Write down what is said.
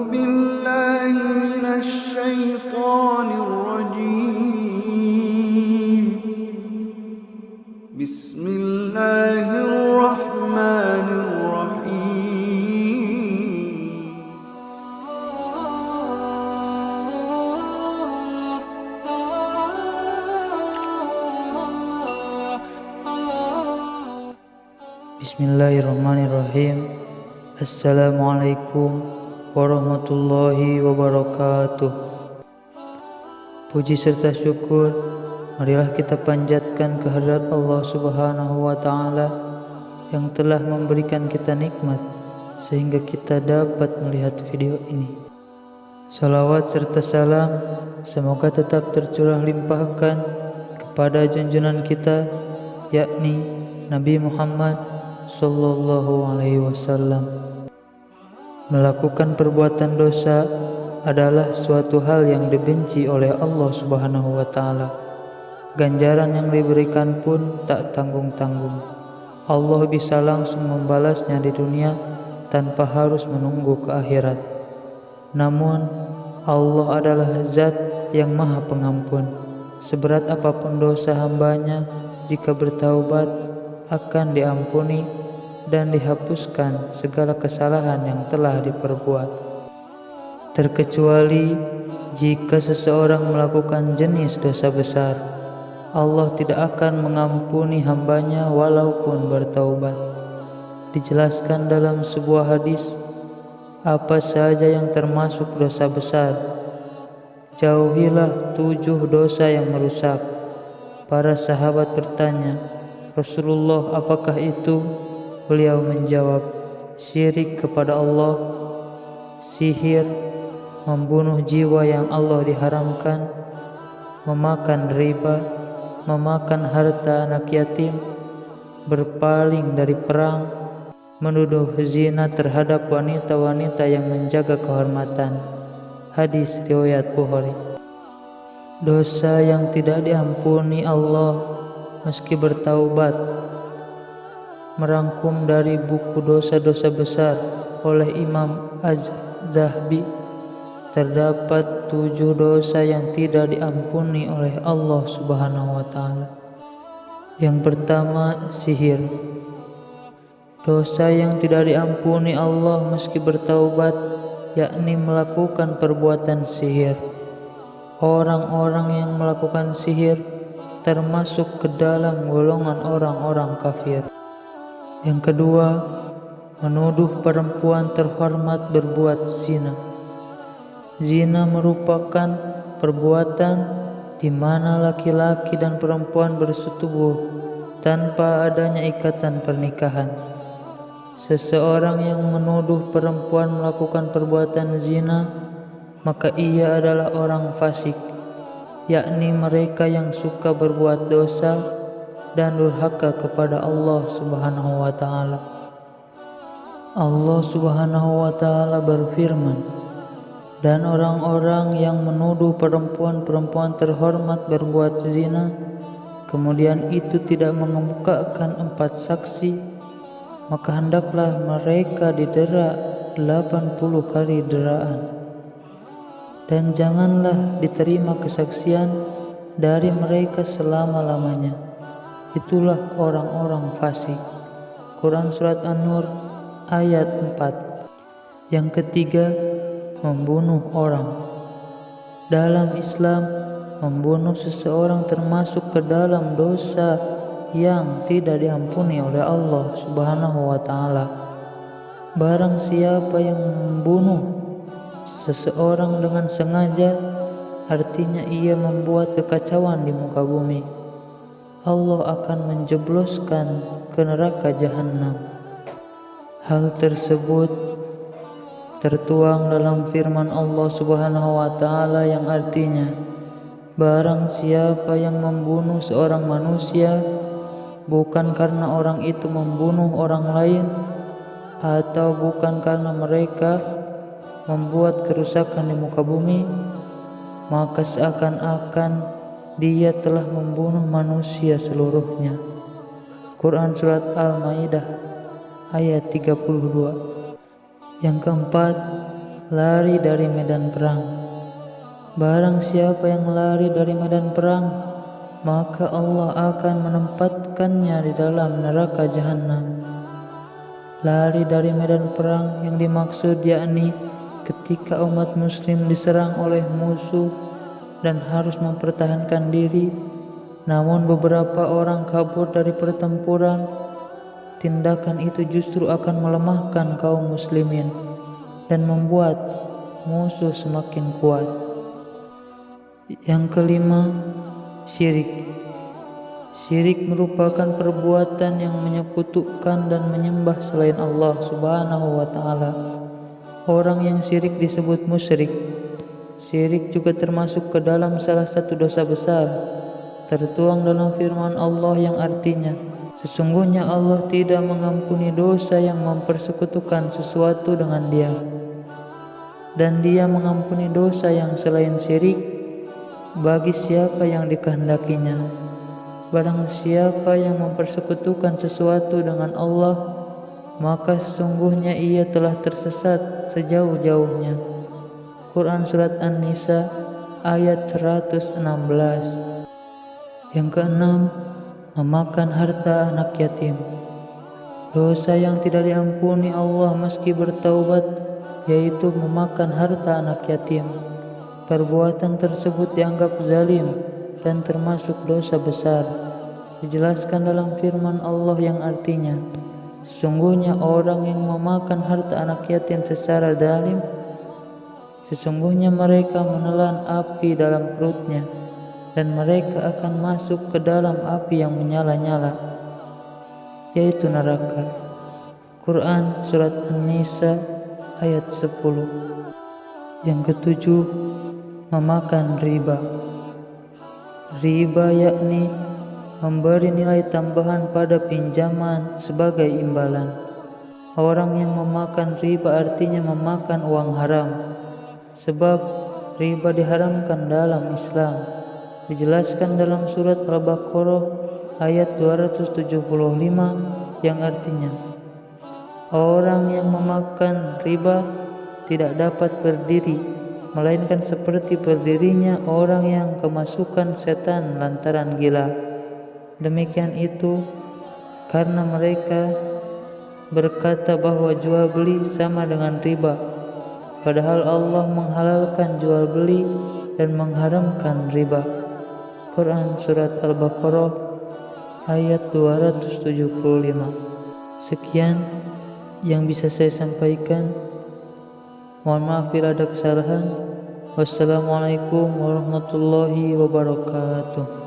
بالله من الشيطان الرجيم. بسم الله الرحمن الرحيم. Bismillahirrahmanirrahim. Assalamualaikum warahmatullahi wabarakatuh. Puji serta syukur marilah kita panjatkan kehadirat Allah Subhanahu wa taala yang telah memberikan kita nikmat sehingga kita dapat melihat video ini. Salawat serta salam semoga tetap tercurah limpahkan kepada junjungan kita, yakni Nabi Muhammad sallallahu alaihi wasallam. Melakukan perbuatan dosa adalah suatu hal yang dibenci oleh Allah Subhanahu wa taala. Ganjaran yang diberikan pun tak tanggung-tanggung. Allah bisa langsung membalasnya di dunia tanpa harus menunggu ke akhirat. Namun Allah adalah Zat yang Maha Pengampun. Seberat apapun dosa hambanya, jika bertaubat akan diampuni dan dihapuskan segala kesalahan yang telah diperbuat, terkecuali jika seseorang melakukan jenis dosa besar. Allah tidak akan mengampuni hambanya walaupun bertaubat. Dijelaskan dalam sebuah hadis apa saja yang termasuk dosa besar. Jauhilah 7 dosa yang merusak. Para sahabat bertanya, Rasulullah, apakah itu? Beliau menjawab, syirik kepada Allah, sihir, membunuh jiwa yang Allah diharamkan, memakan riba, memakan harta anak yatim, berpaling dari perang, menuduh zina terhadap wanita-wanita yang menjaga kehormatan. Hadis riwayat Bukhari. Dosa yang tidak diampuni Allah meski bertaubat. Merangkum dari buku dosa-dosa besar oleh Imam Az-Zahabi, terdapat 7 dosa yang tidak diampuni oleh Allah Subhanahu wa taala. Yang pertama, sihir. Dosa yang tidak diampuni Allah meski bertaubat, yakni melakukan perbuatan sihir. Orang-orang yang melakukan sihir termasuk ke dalam golongan orang-orang kafir. Yang kedua, menuduh perempuan terhormat berbuat zina. Zina merupakan perbuatan di mana laki-laki dan perempuan bersetubuh tanpa adanya ikatan pernikahan. Seseorang yang menuduh perempuan melakukan perbuatan zina, maka ia adalah orang fasik, yakni mereka yang suka berbuat dosa dan durhaka kepada Allah Subhanahu wa taala. Allah Subhanahu wa taala berfirman, dan orang-orang yang menuduh perempuan-perempuan terhormat berbuat zina, kemudian itu tidak mengemukakan 4 saksi, maka hendaklah mereka didera 80 kali deraan. Dan janganlah diterima kesaksian dari mereka selama-lamanya. Itulah orang-orang fasik. Quran Surat An-Nur ayat 4. Yang ketiga, membunuh orang. Dalam Islam, membunuh seseorang termasuk ke dalam dosa yang tidak diampuni oleh Allah Subhanahu wa taala. Barang siapa yang membunuh seseorang dengan sengaja, artinya ia membuat kekacauan di muka bumi. Allah akan menjebloskan ke neraka jahanam. Hal tersebut tertuang dalam firman Allah Subhanahu wa taala yang artinya, barang siapa yang membunuh seorang manusia bukan karena orang itu membunuh orang lain, atau bukan karena mereka membuat kerusakan di muka bumi, maka seakan-akan dia telah membunuh manusia seluruhnya. Quran Surat Al-Maidah ayat 32. Yang keempat, lari dari medan perang. Barang siapa yang lari dari medan perang, maka Allah akan menempatkannya di dalam neraka jahanam. Lari dari medan perang yang dimaksud yakni ketika umat muslim diserang oleh musuh dan harus mempertahankan diri, namun beberapa orang kabur dari pertempuran. Tindakan itu justru akan melemahkan kaum muslimin dan membuat musuh semakin kuat. Yang kelima, syirik. Syirik merupakan perbuatan yang menyekutukan dan menyembah selain Allah Subhanahu wa Ta'ala. Orang yang syirik disebut musyrik. Syirik juga termasuk ke dalam salah satu dosa besar, tertuang dalam firman Allah yang artinya, sesungguhnya Allah tidak mengampuni dosa yang mempersekutukan sesuatu dengan Dia, dan Dia mengampuni dosa yang selain syirik bagi siapa yang dikehendakinya. Barang siapa yang mempersekutukan sesuatu dengan Allah, maka sesungguhnya ia telah tersesat sejauh-jauhnya. Quran Surat An-Nisa ayat 116. Yang keenam, memakan harta anak yatim. Dosa yang tidak diampuni Allah meski bertaubat, yaitu memakan harta anak yatim. Perbuatan tersebut dianggap zalim dan termasuk dosa besar. Dijelaskan dalam firman Allah yang artinya, sesungguhnya orang yang memakan harta anak yatim secara zalim, sesungguhnya mereka menelan api dalam perutnya, dan mereka akan masuk ke dalam api yang menyala-nyala, yaitu neraka. Quran Surat An-Nisa ayat 10. Yang ketujuh, memakan riba. Riba yakni memberi nilai tambahan pada pinjaman sebagai imbalan. Orang yang memakan riba artinya memakan uang haram, sebab riba diharamkan dalam Islam. Dijelaskan dalam surat Al-Baqarah ayat 275 yang artinya, orang yang memakan riba tidak dapat berdiri, melainkan seperti berdirinya orang yang kemasukan setan lantaran gila. Demikian itu karena mereka berkata bahwa jual beli sama dengan riba, padahal Allah menghalalkan jual beli dan mengharamkan riba. Quran Surat Al-Baqarah ayat 275. Sekian yang bisa saya sampaikan. Mohon maaf bila ada kesalahan. Wassalamualaikum warahmatullahi wabarakatuh.